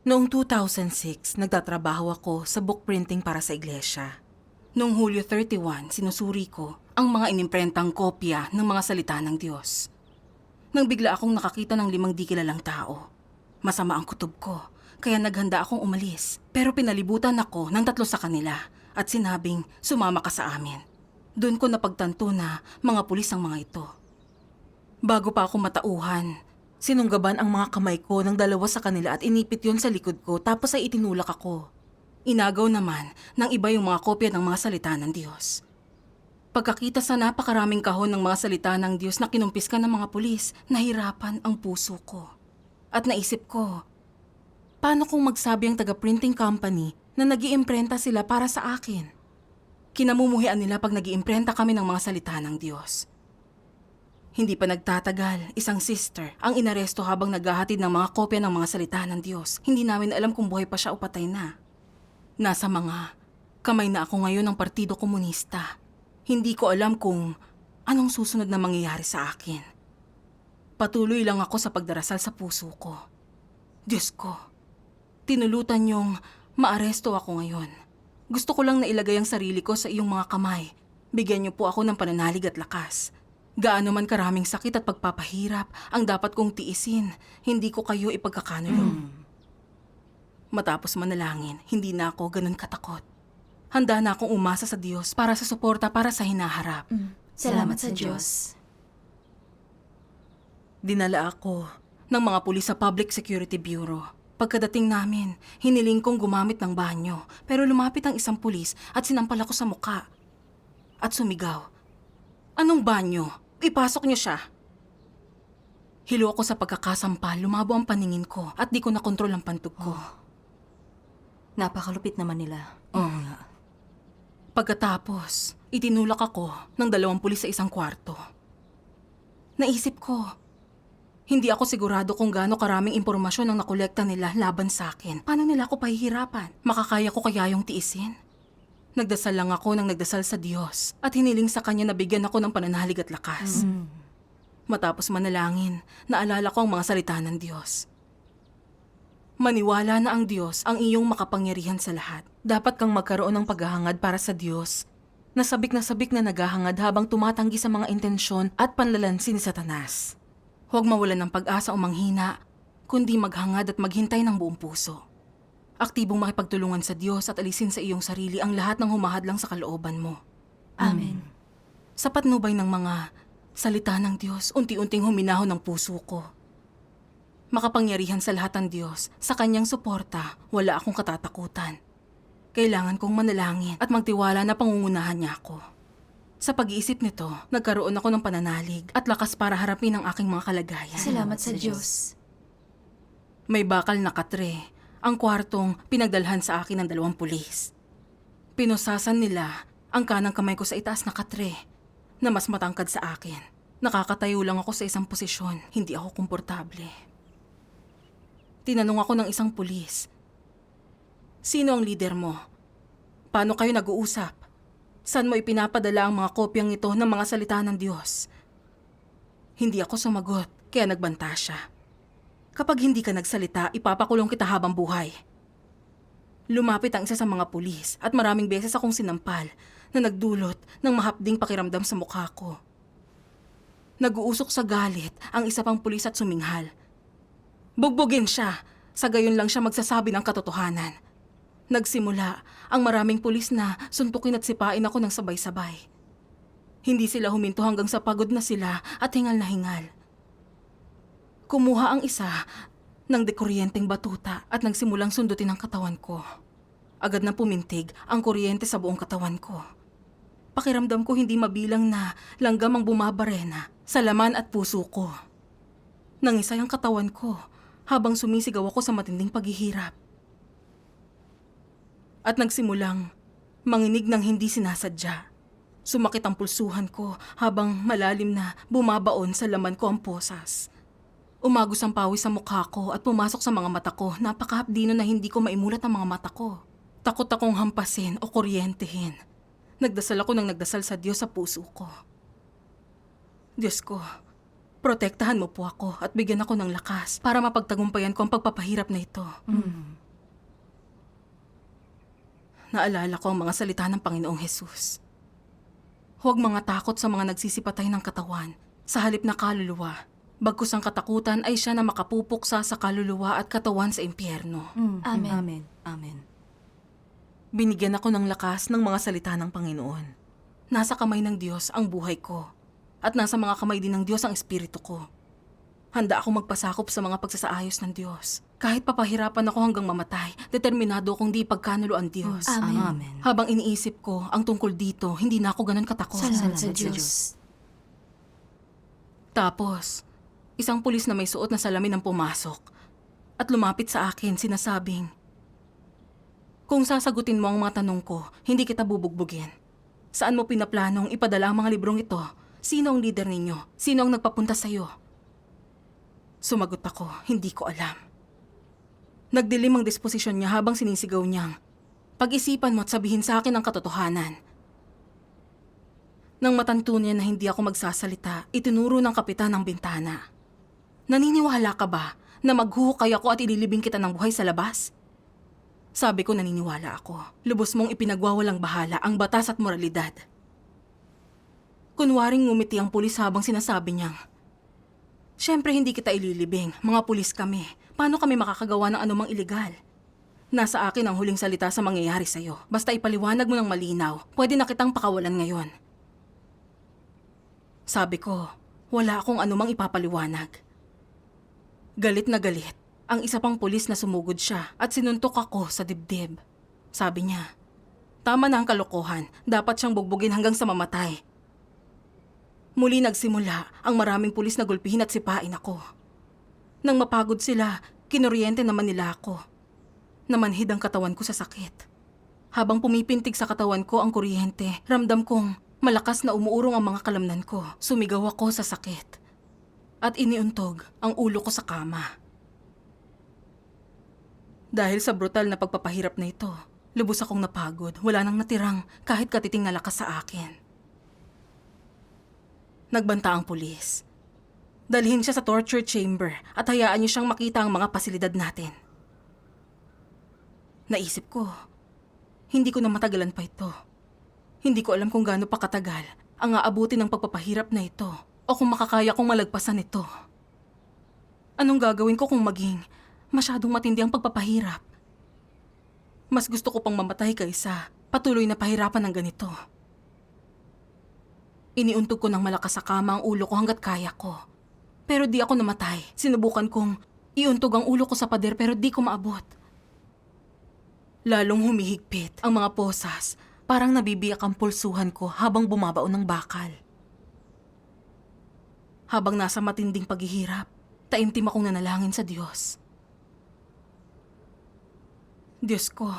Noong 2006, nagtatrabaho ako sa book printing para sa iglesia. Noong Hulyo 31, sinusuri ko ang mga inimprentang kopya ng mga salita ng Diyos. Nang bigla akong nakakita ng 5 di kilalang tao. Masama ang kutob ko, kaya naghanda akong umalis. Pero pinalibutan ako ng 3 sa kanila at sinabing sumama ka sa amin. Doon ko napagtanto na mga pulis ang mga ito. Bago pa ako matauhan, sinunggaban ang mga kamay ko ng 2 sa kanila at inipit yon sa likod ko tapos ay itinulak ako. Inagaw naman ng iba yung mga kopya ng mga salita ng Diyos. Pagkakita sa napakaraming kahon ng mga salita ng Diyos na kinumpiska ng mga pulis, nahirapan ang puso ko. At naisip ko, paano kung magsabi ang taga-printing company na nag-iimprenta sila para sa akin? Kinamumuhian nila pag nag-iimprenta kami ng mga salita ng Diyos. Hindi pa nagtatagal, isang sister ang inaresto habang naghahatid ng mga kopya ng mga salita ng Diyos. Hindi namin alam kung buhay pa siya o patay na. Nasa mga kamay na ako ngayon ng Partido Komunista. Hindi ko alam kung anong susunod na mangyayari sa akin. Patuloy lang ako sa pagdarasal sa puso ko. Diyos ko, tinulutan niyong maaresto ako ngayon. Gusto ko lang na ilagay ang sarili ko sa iyong mga kamay. Bigyan niyo po ako ng pananalig at lakas. Gaano man karaming sakit at pagpapahirap ang dapat kong tiisin, hindi ko kayo ipagkakanulo. Matapos manalangin, hindi na ako ganun katakot. Handa na akong umasa sa Diyos para sa suporta para sa hinaharap. Salamat sa Diyos. Dinala ako ng mga pulis sa Public Security Bureau. Pagkadating namin, hiniling kong gumamit ng banyo, pero lumapit ang isang pulis at sinampal ako sa muka. At sumigaw, "Anong banyo? Ipasok niyo siya." Hilo ako sa pagkakasampal, lumabo ang paningin ko at di ko nakontrol ang pantog ko. Napakalupit naman nila. Oo nga. Pagkatapos, itinulak ako ng 2 pulis sa isang kwarto. Naisip ko, hindi ako sigurado kung gaano karaming impormasyon ang nakolekta nila laban sa akin. Paano nila ako pahihirapan? Makakaya ko kaya yung tiisin? Nagdasal lang ako ng nagdasal sa Diyos at hiniling sa Kanya na bigyan ako ng pananalig at lakas. Matapos manalangin, naalala ko ang mga salita ng Diyos. Maniwala na ang Diyos ang iyong makapangyarihan sa lahat. Dapat kang magkaroon ng paghahangad para sa Diyos. Nasabik na naghahangad habang tumatanggi sa mga intensyon at panlalansi ni Satanas. Huwag mawalan ng pag-asa o manghina, kundi maghangad at maghintay ng buong puso. Aktibong makipagtulungan sa Diyos at alisin sa iyong sarili ang lahat ng humahadlang sa kalooban mo. Amen. Sa patnubay ng mga salita ng Diyos, unti-unting huminahon ang puso ko. Makapangyarihan sa lahat ang Diyos, sa Kanyang suporta, wala akong katatakutan. Kailangan kong manalangin at magtiwala na pangungunahan niya ako. Sa pag-iisip nito, nagkaroon ako ng pananalig at lakas para harapin ang aking mga kalagayan. Salamat sa Diyos. May bakal na katre, ang kwartong pinagdalhan sa akin ng 2 pulis. Pinusasan nila ang kanang kamay ko sa itaas na katre na mas matangkad sa akin. Nakakatayo lang ako sa isang posisyon, hindi ako komportable. Tinanong ako ng isang pulis, "Sino ang leader mo? Paano kayo nag-uusap? Saan mo ipinapadala ang mga kopyang ito ng mga salita ng Diyos?" Hindi ako sumagot, kaya nagbanta siya. "Kapag hindi ka nagsalita, ipapakulong kita habang buhay." Lumapit ang isa sa mga pulis at maraming beses akong sinampal na nagdulot ng mahapding pakiramdam sa mukha ko. Nag-uusok sa galit ang isa pang pulis at suminghal. Bugbugin siya, sa gayon lang siya magsasabi ng katotohanan. Nagsimula ang maraming pulis na suntukin at sipain ako ng sabay-sabay. Hindi sila huminto hanggang sa pagod na sila at hingal na hingal. Kumuha ang isa ng dekuryenteng batuta at nagsimulang sundutin ang katawan ko. Agad na pumintig ang kuryente sa buong katawan ko. Pakiramdam ko hindi mabilang na langgam ang bumabarena sa laman at puso ko. Nangisay ang katawan ko habang sumisigaw ako sa matinding paghihirap. At nagsimulang manginig ng hindi sinasadya. Sumakit ang pulsuhan ko habang malalim na bumabaon sa laman ko ang posas. Umagos ang pawis sa mukha ko at pumasok sa mga mata ko. Napakahapdino na hindi ko maimulat ang mga mata ko. Takot akong hampasin o kuryentehin. Nagdasal ako ng nagdasal sa Diyos sa puso ko. Diyos ko, Protektahan mo po ako at bigyan ako ng lakas para mapagtagumpayan ko ang pagpapahirap na ito. Naalala ko ang mga salita ng Panginoong Hesus. Huwag mga takot sa mga nagsisipatay ng katawan, sa halip na kaluluwa. Bagkus ang katakutan ay siya na makapupuksa sa kaluluwa at katawan sa impyerno. Amen. Amen. Amen. Binigyan ako ng lakas ng mga salita ng Panginoon. Nasa kamay ng Diyos ang buhay ko. At nasa mga kamay din ng Diyos ang espiritu ko. Handa akong magpasakop sa mga pagsasaayos ng Diyos. Kahit papahirapan ako hanggang mamatay, determinado akong di pagkanulo ang Diyos. Amen. Amen. Habang iniisip ko ang tungkol dito, hindi na ako ganun katakot. Salamat sa Salamat sa Diyos. Tapos, isang pulis na may suot na salamin ang pumasok at lumapit sa akin sinasabing, "Kung sasagutin mo ang mga tanong ko, hindi kita bubugbugin. Saan mo pinaplanong ipadala ang mga librong ito? Sino ang leader ninyo? Sino ang nagpapunta sa'yo?" Sumagot ako, hindi ko alam. Nagdilim ang disposisyon niya habang sinisigaw niyang, "Pag-isipan mo at sabihin sa akin ang katotohanan." Nang matanto niya na hindi ako magsasalita, itinuro ng kapitan ang bintana. "Naniniwala ka ba na maghuhukay ako at ililibing kita ng buhay sa labas?" Sabi ko naniniwala ako. Lubos mong ipinagwawalang bahala ang batas at moralidad. Kunwaring ngumiti ang pulis habang sinasabi niyang, "Siyempre hindi kita ililibing, mga pulis kami. Paano kami makakagawa ng anumang iligal? Nasa akin ang huling salita sa mangyayari sa'yo. Basta ipaliwanag mo ng malinaw, pwede na kitang pakawalan ngayon." Sabi ko, wala akong anumang ipapaliwanag. Galit na galit ang isa pang pulis na sumugod siya at sinuntok ako sa dibdib. Sabi niya, "Tama na ang kalokohan, dapat siyang bugbugin hanggang sa mamatay." Muli nagsimula ang maraming pulis na gulpihin at sipain ako. Nang mapagod sila, kinuryente naman nila ako. Namanhid ang katawan ko sa sakit. Habang pumipintig sa katawan ko ang kuryente, ramdam kong malakas na umuurong ang mga kalamnan ko. Sumigaw ako sa sakit. At iniuntog ang ulo ko sa kama. Dahil sa brutal na pagpapahirap na ito, lubos akong napagod. Wala nang natirang kahit katiting na lakas sa akin. Nagbanta ang pulis. Dalhin siya sa torture chamber at hayaan niyo siyang makita ang mga pasilidad natin. Naisip ko, hindi ko na matagalan pa ito. Hindi ko alam kung gaano pa katagal ang aabuti ng pagpapahirap na ito o kung makakaya kong malagpasan ito. Anong gagawin ko kung maging masyadong matindi ang pagpapahirap? Mas gusto ko pang mamatay kaysa patuloy na pahirapan ng ganito. Iniuntog ko ng malakas sa kama ang ulo ko hanggat kaya ko. Pero di ako namatay. Sinubukan kong iuntog ang ulo ko sa pader pero di ko maabot. Lalong humihigpit ang mga posas. Parang nabibiyak ang pulsuhan ko habang bumabaon ng bakal. Habang nasa matinding paghihirap, taimtim akong nanalangin sa Diyos. Diyos ko,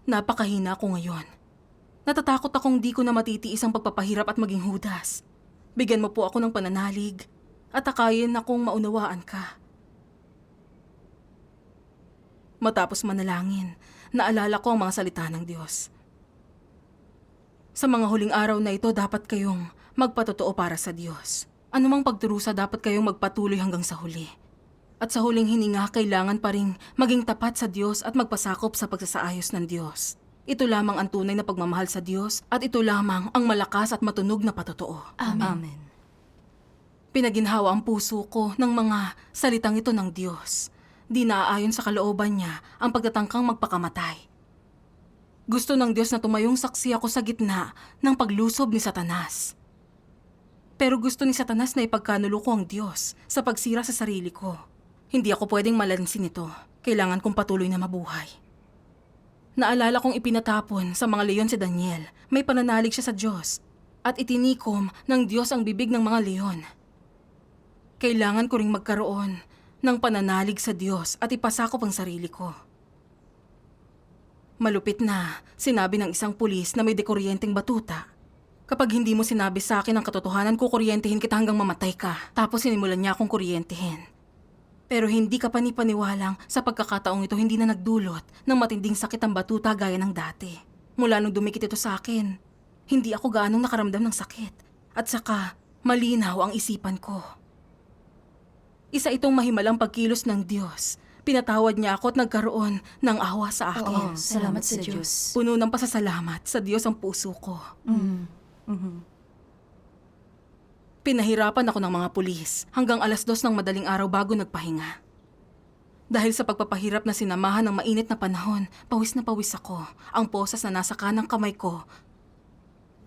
napakahina ako ngayon. Natatakot akong di ko na matitiis ang pagpapahirap at maging hudas. Bigyan mo po ako ng pananalig at akayin akong maunawaan ka. Matapos manalangin, naalala ko ang mga salita ng Diyos. Sa mga huling araw na ito, dapat kayong magpatotoo para sa Diyos. Anumang pagdurusa, dapat kayong magpatuloy hanggang sa huli. At sa huling hininga, kailangan pa ring maging tapat sa Diyos at magpasakop sa pagsasaayos ng Diyos. Ito lamang ang tunay na pagmamahal sa Diyos at ito lamang ang malakas at matunog na patotoo. Amen. Amen. Pinaginhawa ang puso ko ng mga salitang ito ng Diyos. Di naaayon sa kalooban niya ang pagtatangkang magpakamatay. Gusto ng Diyos na tumayong saksi ako sa gitna ng paglusob ni Satanas. Pero gusto ni Satanas na ipagkanulo ko ang Diyos sa pagsira sa sarili ko. Hindi ako pwedeng malansin ito. Kailangan kong patuloy na mabuhay. Naalala kong ipinatapon sa mga leon si Daniel. May pananalig siya sa Diyos at itinikom ng Diyos ang bibig ng mga leon. Kailangan ko ring magkaroon ng pananalig sa Diyos at ipasakop ang sarili ko. Malupit na sinabi ng isang pulis na may dekuryenteng batuta. Kapag hindi mo sinabi sa akin ang katotohanan, kukuryentehin kita hanggang mamatay ka. Tapos sinimulan niya akong kuryentehin. Pero hindi ka panipaniwalang sa pagkakataong ito hindi na nagdulot ng matinding sakit ang batuta gaya ng dati. Mula nung dumikit ito sa akin, hindi ako gaanong nakaramdam ng sakit. At saka, Malinaw ang isipan ko. Isa itong mahimalang pagkilos ng Diyos. Pinatawad niya ako at nagkaroon ng awa sa akin. Oo, salamat sa Diyos. Puno ng pasasalamat sa Diyos ang puso ko. Pinahirapan ako ng mga pulis hanggang 2:00 ng madaling araw bago nagpahinga. Dahil sa pagpapahirap na sinamahan ng mainit na panahon, pawis na pawis ako. Ang posas na nasa kanang kamay ko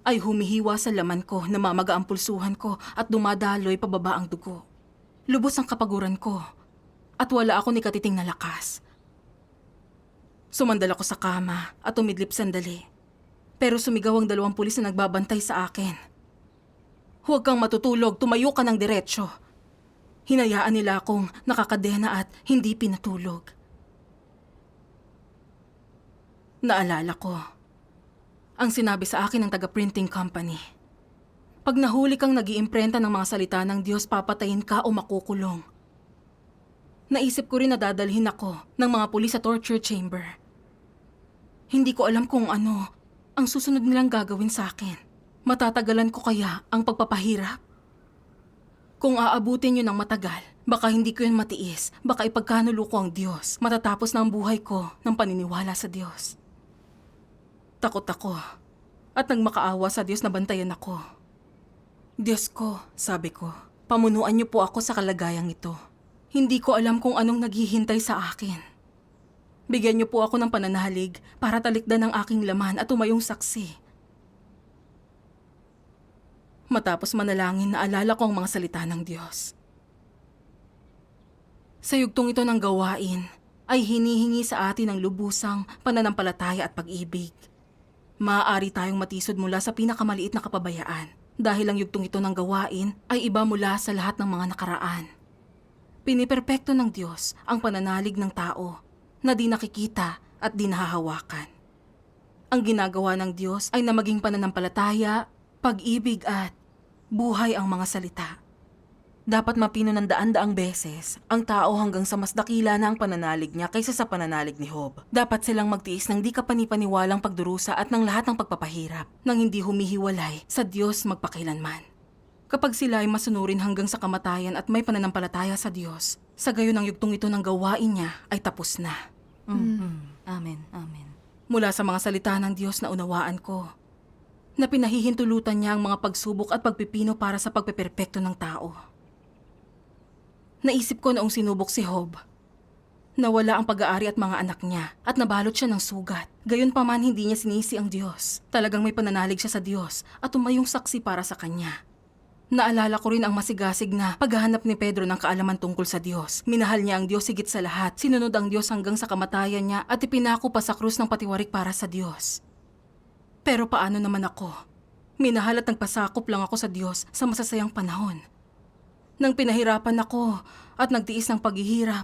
ay humihiwa sa laman ko, namamaga ang pulsuhan ko at dumadaloy pababa ang dugo. Lubos ang kapaguran ko at wala ako ni katiting na lakas. Sumandal ako sa kama at umidlip sandali. Pero sumigaw ang 2 pulis na nagbabantay sa akin. Huwag kang matutulog, tumayo ka ng diretsyo. Hinayaan nila akong nakakadena at hindi pinatulog. Naalala ko ang sinabi sa akin ng taga-printing company. Pag nahuli kang nag-iimprenta ng mga salita ng Diyos, papatayin ka o makukulong. Naisip ko rin na dadalhin ako ng mga pulis sa torture chamber. Hindi ko alam kung ano ang susunod nilang gagawin sa akin. Matatagalan ko kaya ang pagpapahirap? Kung aabutin yun ng matagal, baka hindi ko yun matiis, baka ipagkanulo ko ang Diyos. Matatapos na ang buhay ko ng paniniwala sa Diyos. Takot ako at nagmakaawa sa Diyos na bantayan ako. Diyos ko, sabi ko, pamunuan niyo po ako sa kalagayang ito. Hindi ko alam kung anong naghihintay sa akin. Bigyan niyo po ako ng pananalig para talikdan ang aking laman at tumayong saksi. Matapos manalangin, naalala ko ang mga salita ng Diyos. Sa yugtong ito ng gawain, ay hinihingi sa atin ang lubusang pananampalataya at pag-ibig. Maaari tayong matisod mula sa pinakamaliit na kapabayaan dahil ang yugtong ito ng gawain ay iba mula sa lahat ng mga nakaraan. Piniperpekto ng Diyos ang pananalig ng tao na di nakikita at di nahahawakan. Ang ginagawa ng Diyos ay na maging pananampalataya, pag-ibig at buhay ang mga salita. Dapat mapino ng daan-daang beses ang tao hanggang sa mas dakila na ang pananalig niya kaysa sa pananalig ni Job. Dapat silang magtiis ng di kapanipaniwalang pagdurusa at ng lahat ng pagpapahirap nang hindi humihiwalay sa Diyos magpakailanman. Kapag sila ay masunurin hanggang sa kamatayan at may pananampalataya sa Diyos, sa gayon ang yugtong ito ng gawain niya ay tapos na. Amen, amen. Mula sa mga salita ng Diyos na unawaan ko, na pinahihintulutan niya ang mga pagsubok at pagpipino para sa pagpeperpekto ng tao. Naisip ko noong sinubok si Job, nawala ang pag-aari at mga anak niya at nabalot siya ng sugat. Gayunpaman hindi niya sinisi ang Diyos. Talagang may pananalig siya sa Diyos at tumayong saksi para sa kanya. Naalala ko rin ang masigasig na paghahanap ni Pedro ng kaalaman tungkol sa Diyos. Minahal niya ang Diyos higit sa lahat, sinunod ang Diyos hanggang sa kamatayan niya at ipinako pa sa krus ng patiwarik para sa Diyos. Pero paano naman ako? Minahal at nagpasakop lang ako sa Diyos sa masasayang panahon. Nang pinahirapan ako at nagtiis ng paghihirap,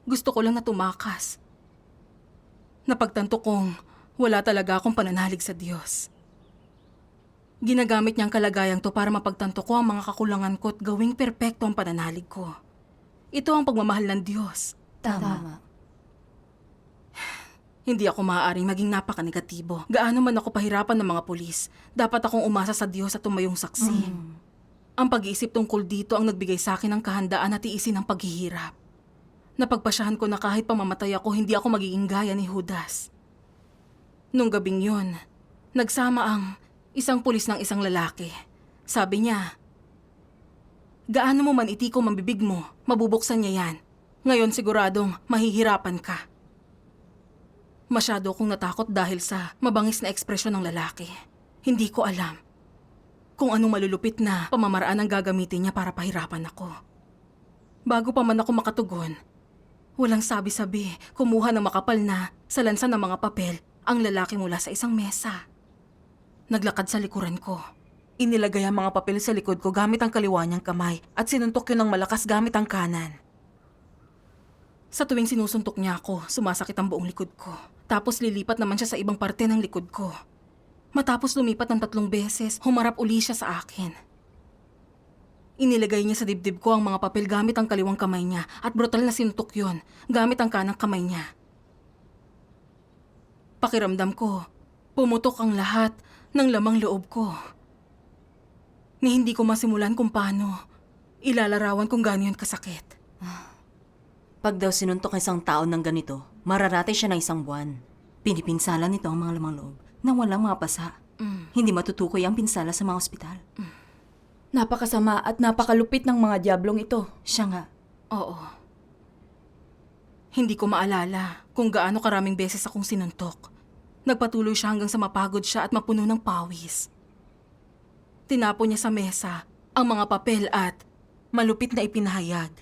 gusto ko lang na tumakas. Napagtanto kong wala talaga akong pananalig sa Diyos. Ginagamit niya ang kalagayang to para mapagtanto ko ang mga kakulangan ko at gawing perpekto ang pananalig ko. Ito ang pagmamahal ng Diyos. Tama. Hindi ako maaaring maging napaka-negatibo. Gaano man ako pahirapan ng mga pulis, dapat akong umasa sa Diyos at tumayong saksi. Ang pag-iisip tungkol dito ang nagbigay sa akin ng kahandaan na tiisin ang paghihirap. Napagpasyahan ko na kahit pamamatay ako, hindi ako magiging gaya ni Judas. Nung gabing yun, nagsama ang isang pulis ng isang lalaki. Sabi niya, gaano mo man itiko ang bibig mo, mabubuksan niya yan. Ngayon siguradong mahihirapan ka. Masyado akong natakot dahil sa mabangis na ekspresyon ng lalaki. Hindi ko alam kung anong malulupit na pamamaraan ang gagamitin niya para pahirapan ako. Bago pa man ako makatugon, walang sabi-sabi, kumuha ng makapal na sa lansa ng mga papel ang lalaki mula sa isang mesa. Naglakad sa likuran ko. Inilagay ang mga papel sa likod ko gamit ang kaliwa niyang kamay at sinuntok yun ng malakas gamit ang kanan. Sa tuwing sinusuntok niya ako, sumasakit ang buong likod ko. Tapos lilipat naman siya sa ibang parte ng likod ko. Matapos lumipat ng 3 beses, humarap uli siya sa akin. Inilagay niya sa dibdib ko ang mga papel gamit ang kaliwang kamay niya at brutal na sinuntok yun gamit ang kanang kamay niya. Pakiramdam ko, pumutok ang lahat ng lamang loob ko. Ni hindi ko masimulan kung paano ilalarawan kung gaano yun kasakit. Pag daw sinuntok ang isang tao ng ganito, mararate siya ng 1 buwan. Pinipinsala nito ang mga lamang loob nang walang mga pasa. Hindi matutukoy ang pinsala sa mga ospital. Napakasama at napakalupit ng mga diablong ito. Siya nga. Oo. Hindi ko maalala kung gaano karaming beses akong sinuntok. Nagpatuloy siya hanggang sa mapagod siya at mapuno ng pawis. Tinapon niya sa mesa ang mga papel at malupit na ipinahayag.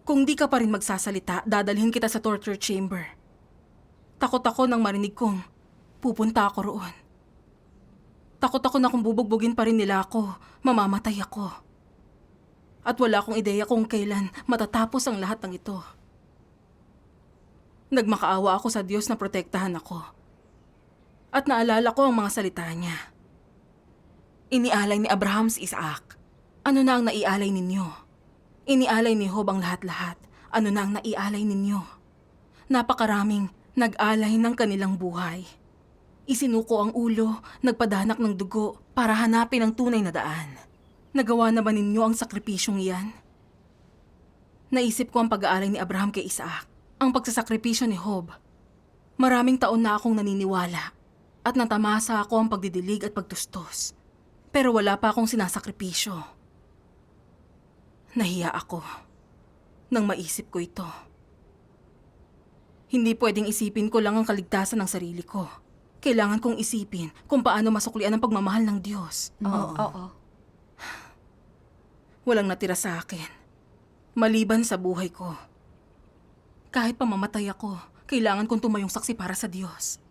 Kung di ka pa rin magsasalita, dadalhin kita sa torture chamber. Takot ako nang marinig kong pupunta ako roon. Takot ako na kung bubugbugin pa rin nila ako, mamamatay ako. At wala akong ideya kung kailan matatapos ang lahat ng ito. Nagmakaawa ako sa Diyos na protektahan ako. At naalala ko ang mga salita niya. Inialay ni Abraham si Isaac. Ano na ang naialay ninyo? Inialay ni Job ang lahat-lahat. Ano na ang naialay ninyo? Napakaraming nag-alay ng kanilang buhay. Isinuko ang ulo, nagpadanak ng dugo para hanapin ang tunay na daan. Nagawa na ba ninyo ang sakripisyong iyan? Naisip ko ang pag-aalay ni Abraham kay Isaac, ang pagsasakripisyo ni Job. Maraming taon na akong naniniwala at natamasa ako ang pagdidilig at pagtustos. Pero wala pa akong sinasakripisyo. Nahiya ako nang maisip ko ito. Hindi pwedeng isipin ko lang ang kaligtasan ng sarili ko. Kailangan kong isipin kung paano masuklian ang pagmamahal ng Diyos. Oo. Walang natira sa akin, maliban sa buhay ko. Kahit pamamatay ako, kailangan kong tumayong saksi para sa Diyos.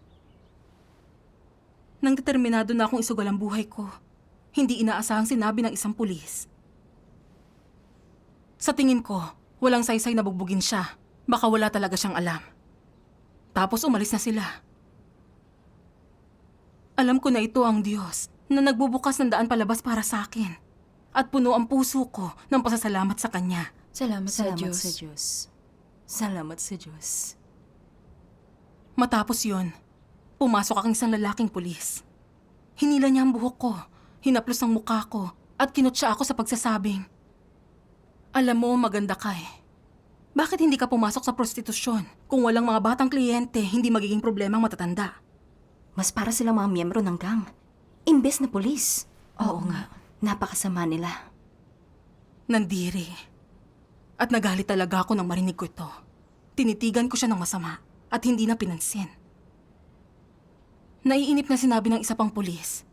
Nang determinado na akong isugal ang buhay ko, hindi inaasahang sinabi ng isang pulis. Sa tingin ko, walang saysay na bugbugin siya. Baka wala talaga siyang alam. Tapos umalis na sila. Alam ko na ito ang Diyos na nagbubukas ng daan palabas para sa akin. At puno ang puso ko ng pasasalamat sa Kanya. Salamat sa Salamat Diyos. sa Diyos. Salamat sa Diyos. Matapos yon, pumasok ang isang lalaking pulis. Hinila niya ang buhok ko, hinaplos ang mukha ko, at kinutsa ako sa pagsasabing, "Alam mo, maganda ka eh. Bakit hindi ka pumasok sa prostitusyon? Kung walang mga batang kliyente, hindi magiging problema ang matatanda." Mas para silang mga miyembro ng gang. Imbes na pulis. Oo nga. Napakasama nila. Nandiri. At nagalit talaga ako nang marinig ko ito. Tinitigan ko siya ng masama at hindi na pinansin. Naiinip na sinabi ng isa pang pulis,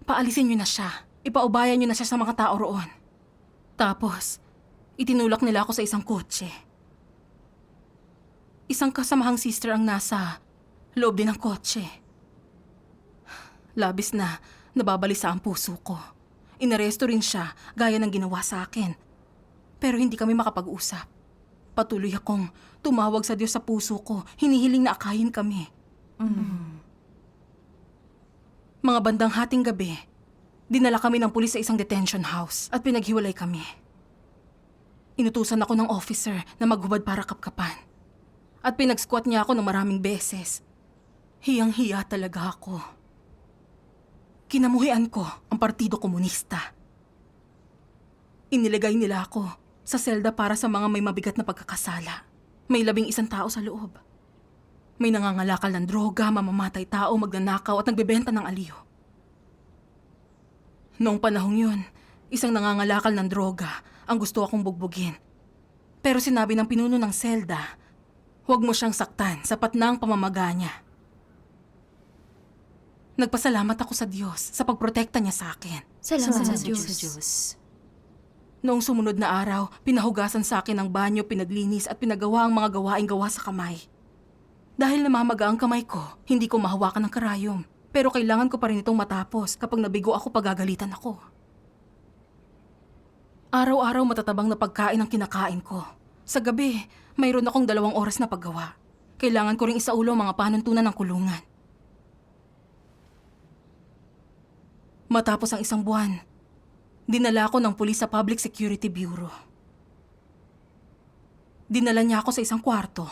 "Paalisin niyo na siya. Ipaubayan niyo na siya sa mga tao roon." Tapos, itinulak nila ako sa isang kotse. Isang kasamahang sister ang nasa loob din ng kotse. Labis na nababalisa ang puso ko. Inaresto rin siya gaya ng ginawa sa akin. Pero hindi kami makapag-usap. Patuloy akong tumawag sa Diyos sa puso ko. Hinihiling na akayin kami. Mga bandang hating gabi, dinala kami ng pulis sa isang detention house at pinaghiwalay kami. Inutusan ako ng officer na maghubad para kapkapan. At pinag-squat niya ako ng maraming beses. Hiyang-hiya talaga ako. Kinamuhian ko ang Partido Komunista. Inilagay nila ako sa selda para sa mga may mabigat na pagkakasala. May 11 tao sa loob. May nangangalakal ng droga, mamamatay tao, magnanakaw at nagbebenta ng aliw. Noong panahong yun, isang nangangalakal ng droga ang gusto akong bugbugin. Pero sinabi ng pinuno ng selda, "Huwag mo siyang saktan, sapat na ang pamamaga niya." Nagpasalamat ako sa Diyos sa pagprotekta niya sa akin. Salamat sa Sa Diyos. Diyos. Noong sumunod na araw, pinahugasan sa akin ang banyo, pinaglinis at pinagawa ang mga gawaing gawa sa kamay. Dahil namamaga ang kamay ko, hindi ko mahawakan ng karayom. Pero kailangan ko pa rin itong matapos. Kapag nabigo ako, pagagalitan ako. Araw-araw matatabang na pagkain ang kinakain ko. Sa gabi, mayroon akong 2 oras na paggawa. Kailangan ko ring isaulo ang mga panuntunan ng kulungan. Matapos ang 1 buwan, dinala ako ng pulis sa Public Security Bureau. Dinala niya ako sa isang kwarto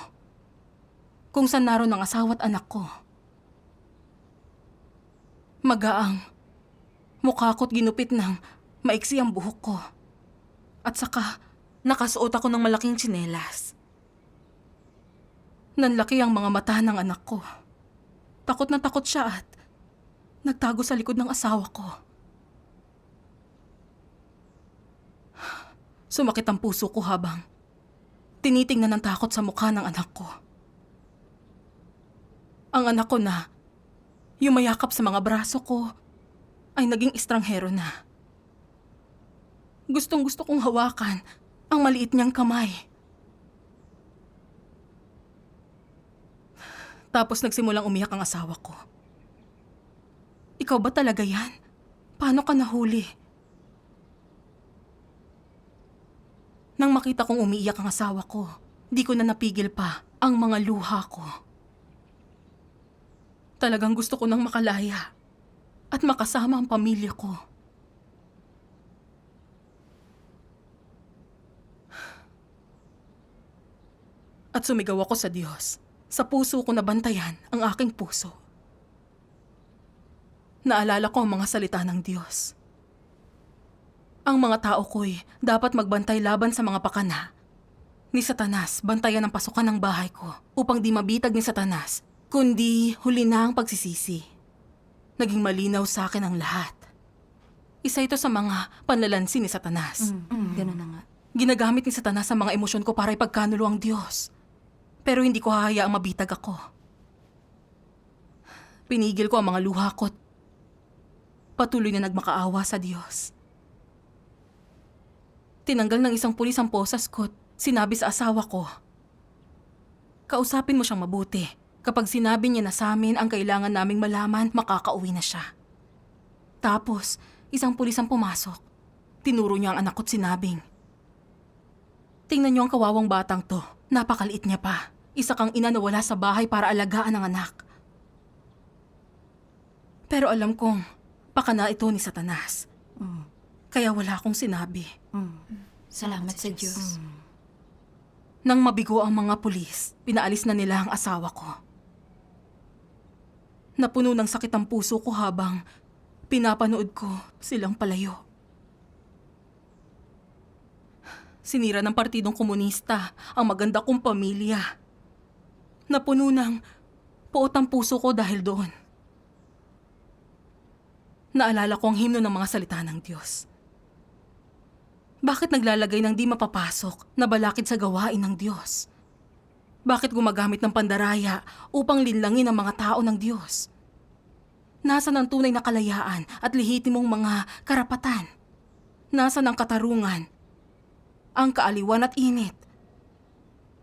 kung saan naroon ang asawa at anak ko. Magaang Mukha ko't ginupit ng maiksi ang buhok ko. At saka, nakasuot ako ng malaking tsinelas. Nanlaki ang mga mata ng anak ko. Takot na takot siya at nagtago sa likod ng asawa ko. Sumakit ang puso ko habang tinitingnan ng takot sa mukha ng anak ko. Ang anak ko na yumayakap sa mga braso ko ay naging estranghero na. Gustong-gusto kong hawakan ang maliit niyang kamay. Tapos nagsimulang umiyak ang asawa ko. Ikaw ba talaga yan? Paano ka nahuli? Nang makita kong umiiyak ang asawa ko, di ko na napigil pa ang mga luha ko. Talagang gusto ko nang makalaya at makasama ang pamilya ko. At sumigaw ako sa Diyos. Sa puso ko nabantayan ang aking puso. Naalala ko ang mga salita ng Diyos. Ang mga tao ko'y dapat magbantay laban sa mga pakana ni Satanas, bantayan ang pasukan ng bahay ko upang di mabitag ni Satanas, kundi huli na ang pagsisisi. Naging malinaw sa akin ang lahat. Isa ito sa mga panlalansi ni Satanas. Ganun na nga. Ginagamit ni Satanas ang mga emosyon ko para ipagkanulo ang Diyos. Pero hindi ko hahayaang mabitag ako. Pinigil ko ang mga luha ko. Patuloy na nagmakaawa sa Diyos. Tinanggal ng isang pulis ang posas ko. Sinabi sa asawa ko, kausapin mo siyang mabuti. Kapag sinabi niya na sa amin ang kailangan naming malaman, makakauwi na siya. Tapos, isang pulis ang pumasok. Tinuro niya ang anak ko't sinabing, tingnan niyo ang kawawang batang to. Napakaliit niya pa. Isa kang ina na wala sa bahay para alagaan ang anak. Pero alam kong pakana ito ni Satanas. Kaya wala akong sinabi. Salamat sa Diyos. Nang mabigo ang mga pulis, pinaalis na nila ang asawa ko. Napuno ng sakit ang puso ko habang pinapanood ko silang palayo. Sinira ng Partidong Komunista ang maganda kong pamilya. Napuno ng puot ang puso ko dahil doon. Naalala ko ang himno ng mga salita ng Diyos. Bakit naglalagay ng di mapapasok na balakid sa gawain ng Diyos? Bakit gumagamit ng pandaraya upang linlangin ang mga tao ng Diyos? Nasaan ang tunay na kalayaan at lehitimong mga karapatan? Nasaan ang katarungan? Ang kaaliwan at init?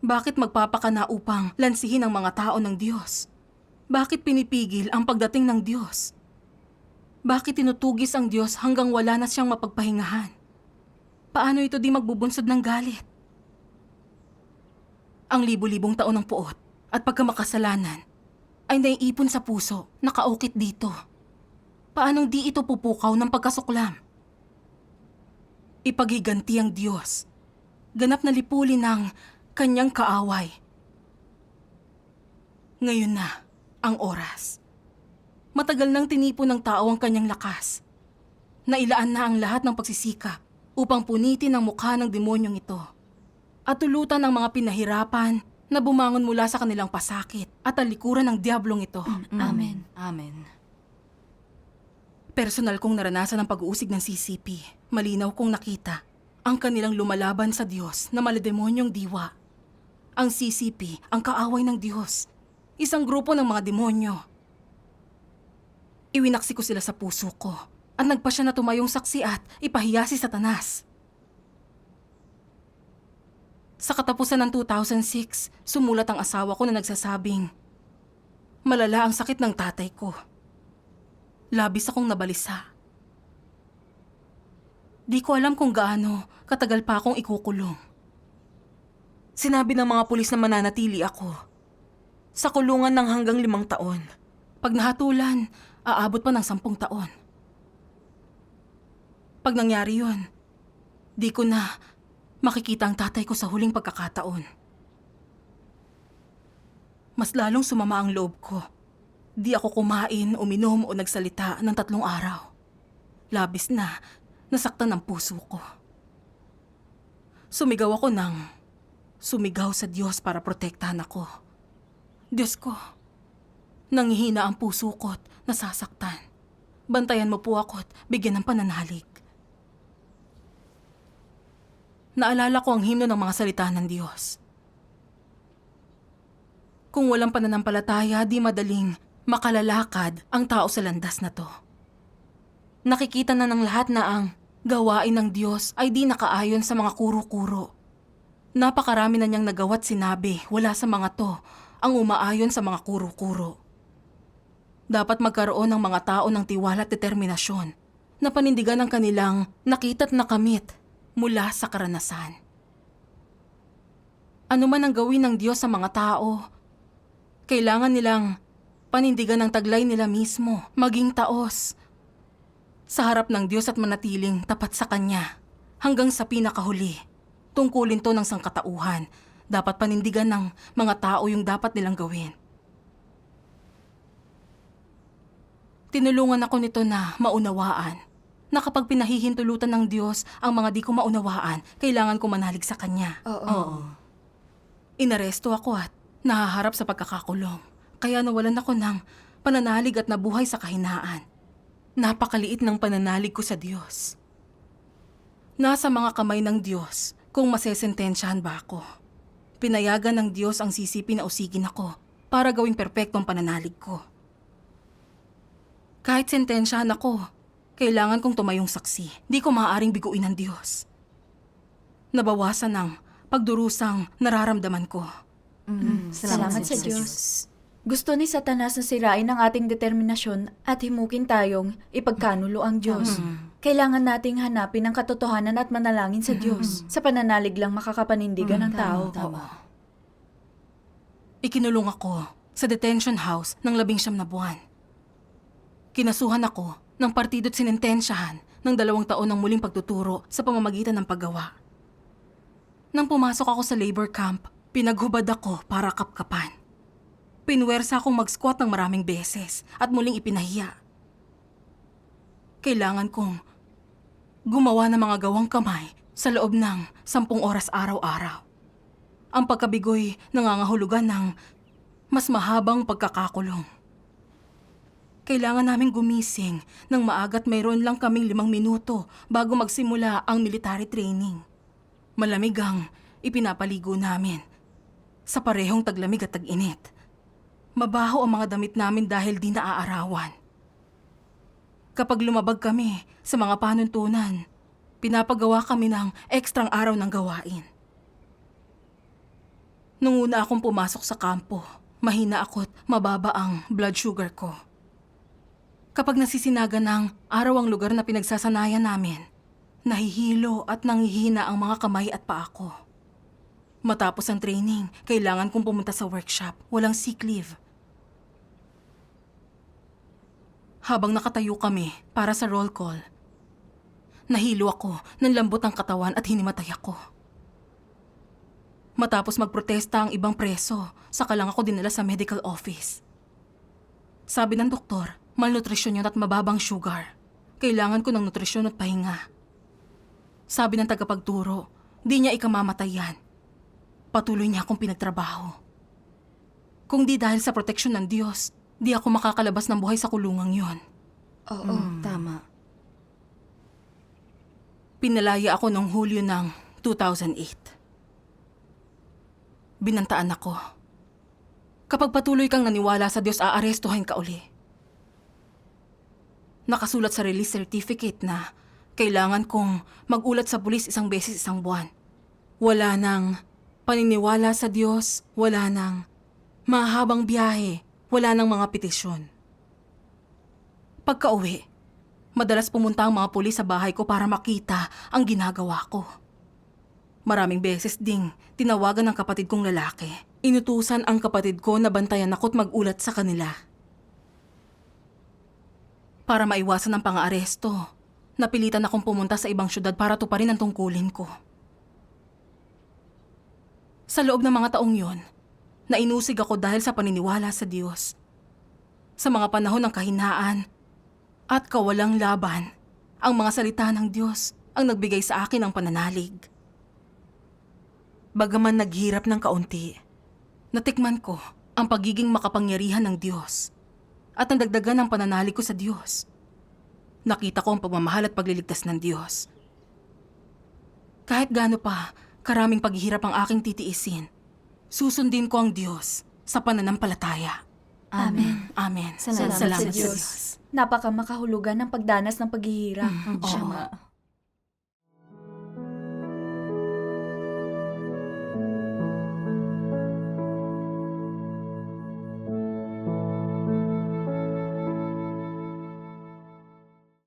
Bakit magpapakana upang lansihin ang mga tao ng Diyos? Bakit pinipigil ang pagdating ng Diyos? Bakit tinutugis ang Diyos hanggang wala na siyang mapagpahingahan? Paano ito di magbubunsod ng galit? Ang libu-libong taon ng puot at pagkamakasalanan ay naiipon sa puso, nakaukit dito. Paanong di ito pupukaw ng pagkasuklam? Ipaghiganti ang Diyos. Ganap na lipulin ng kanyang kaaway. Ngayon na ang oras. Matagal nang tinipon ng tao ang kanyang lakas. Nailaan na ang lahat ng pagsisikap upang punitin ang mukha ng demonyong ito. At tulutan ang mga pinahirapan na bumangon mula sa kanilang pasakit at talikuran ng diablong ito. Amen. Amen. Personal kong naranasan ang pag-uusig ng CCP. Malinaw kong nakita ang kanilang lumalaban sa Diyos na malademonyong diwa. Ang CCP, ang kaaway ng Diyos. Isang grupo ng mga demonyo. Iwinaksi ko sila sa puso ko at nagpasya na tumayong saksi at ipahiya si Satanas. Sa katapusan ng 2006, sumulat ang asawa ko na nagsasabing, malala ang sakit ng tatay ko. Labis akong nabalisa. Di ko alam kung gaano katagal pa akong ikukulong. Sinabi ng mga pulis na mananatili ako sa kulungan ng hanggang 5 taon. Pag nahatulan, aabot pa ng 10 taon. Pag nangyari yun, di ko na makikita ang tatay ko sa huling pagkakataon. Mas lalong sumama ang loob ko. Di ako kumain, uminom o nagsalita ng 3 araw. Labis na nasaktan ang puso ko. Sumigaw ako ng sumigaw sa Diyos para protektahan ako. Diyos ko, nanghihina ang puso ko't nasasaktan. Bantayan mo po ako't bigyan ng pananalig. Naalala ko ang himno ng mga salita ng Diyos. Kung walang pananampalataya, di madaling makalalakad ang tao sa landas na to. Nakikita na ng lahat na ang gawain ng Diyos ay di nakaayon sa mga kuro-kuro. Napakarami na niyang nagawa't sinabi, wala sa mga to ang umaayon sa mga kuro-kuro. Dapat magkaroon ng mga tao ng tiwala at determinasyon na panindigan ang kanilang nakita't nakamit mula sa karanasan. Ano man ang gawin ng Diyos sa mga tao, kailangan nilang panindigan ang taglay nila mismo, maging taos sa harap ng Diyos at manatiling tapat sa Kanya hanggang sa pinakahuli. Tungkulin to ng sangkatauhan. Dapat panindigan ng mga tao yung dapat nilang gawin. Tinulungan ako nito na maunawaan na kapag pinahihintulutan ng Diyos ang mga di ko maunawaan, kailangan ko manalig sa Kanya. Oo. Inaresto ako at nahaharap sa pagkakakulong. Kaya nawalan ako ng pananalig at nabuhay sa kahinaan. Napakaliit ng pananalig ko sa Diyos. Nasa mga kamay ng Diyos kung masesentensyahan ba ako. Pinayagan ng Diyos ang sisipin na usigin ako para gawing perpektong pananalig ko. Kahit sentensyahan ako, kailangan kong tumayong saksi. Di ko maaaring biguin ng Diyos. Nabawasan ng pagdurusang nararamdaman ko. Salamat sa Diyos. Gusto ni Satanas na sirain ang ating determinasyon at himukin tayong ipagkanulo ang Diyos. Kailangan nating hanapin ang katotohanan at manalangin sa Diyos. Sa pananalig lang makakapanindigan ng tao. Ikinulong ako sa detention house ng 19 na buwan. Kinasuhan ako ng partido't sinentensyahan ng 2 taon ng muling pagtuturo sa pamamagitan ng paggawa. Nang pumasok ako sa labor camp, pinaghubad ako para kapkapan. Pinwersa akong mag-squat ng maraming beses at muling ipinahiya. Kailangan kong gumawa ng mga gawang kamay sa loob ng 10 oras araw-araw. Ang pagkabigo'y nangangahulugan ng mas mahabang pagkakakulong. Kailangan naming gumising ng maaga't mayroon lang kaming 5 minuto bago magsimula ang military training. Malamig ang ipinapaligo namin sa parehong taglamig at tag-init. Mabaho ang mga damit namin dahil di naaarawan. Kapag lumabag kami sa mga panuntunan, pinapagawa kami ng ekstrang araw ng gawain. Nung una akong pumasok sa kampo, mahina ako't mababa ang blood sugar ko. Kapag nasisinaga ng araw ang lugar na pinagsasanayan namin, nahihilo at nanghihina ang mga kamay at paa ko. Matapos ang training, kailangan kong pumunta sa workshop. Walang sick leave. Habang nakatayo kami para sa roll call, nahilo ako ng lambot ang katawan at hinimatay ako. Matapos magprotesta ang ibang preso, saka lang ako dinala sa medical office. Sabi ng doktor, malnutrisyon yun at mababang sugar. Kailangan ko ng nutrisyon at pahinga. Sabi ng tagapagturo, di niya ikamamatay yan. Patuloy niya akong pinagtrabaho. Kung di dahil sa proteksyon ng Diyos, di ako makakalabas ng buhay sa kulungang yon. Oo, tama. Pinalaya ako noong Hulyo ng 2008. Binantaan ako. Kapag patuloy kang naniwala sa Diyos, aarestuhin ka uli. Nakasulat sa release certificate na kailangan kong magulat sa pulis 1 beses 1 buwan. Wala nang paniniwala sa Diyos, wala nang mahabang biyahe, wala nang mga petisyon. Pagka-uwi, madalas pumunta ang mga pulis sa bahay ko para makita ang ginagawa ko. Maraming beses ding tinawagan ng kapatid kong lalaki. Inutusan ang kapatid ko na bantayan ako't magulat sa kanila. Para maiwasan ang pang-aaresto, napilitan akong pumunta sa ibang syudad para tuparin ang tungkulin ko. Sa loob ng mga taong yon, nainusig ako dahil sa paniniwala sa Diyos. Sa mga panahon ng kahinaan at kawalang laban, Ang mga salita ng Diyos ang nagbigay sa akin ng pananalig. Bagaman naghirap ng kaunti, natikman ko ang pagiging makapangyarihan ng Diyos at ang dagdagan ng pananalig ko sa Diyos. Nakita ko ang pagmamahal at pagliligtas ng Diyos. Kahit gaano pa karaming paghihirap ang aking titiisin, susundin ko ang Diyos sa pananampalataya. Amen. Amen. Salamat sa sa Diyos. Diyos. Napakamakahulugan ng pagdanas ng paghihirap. Oo. Siya nga.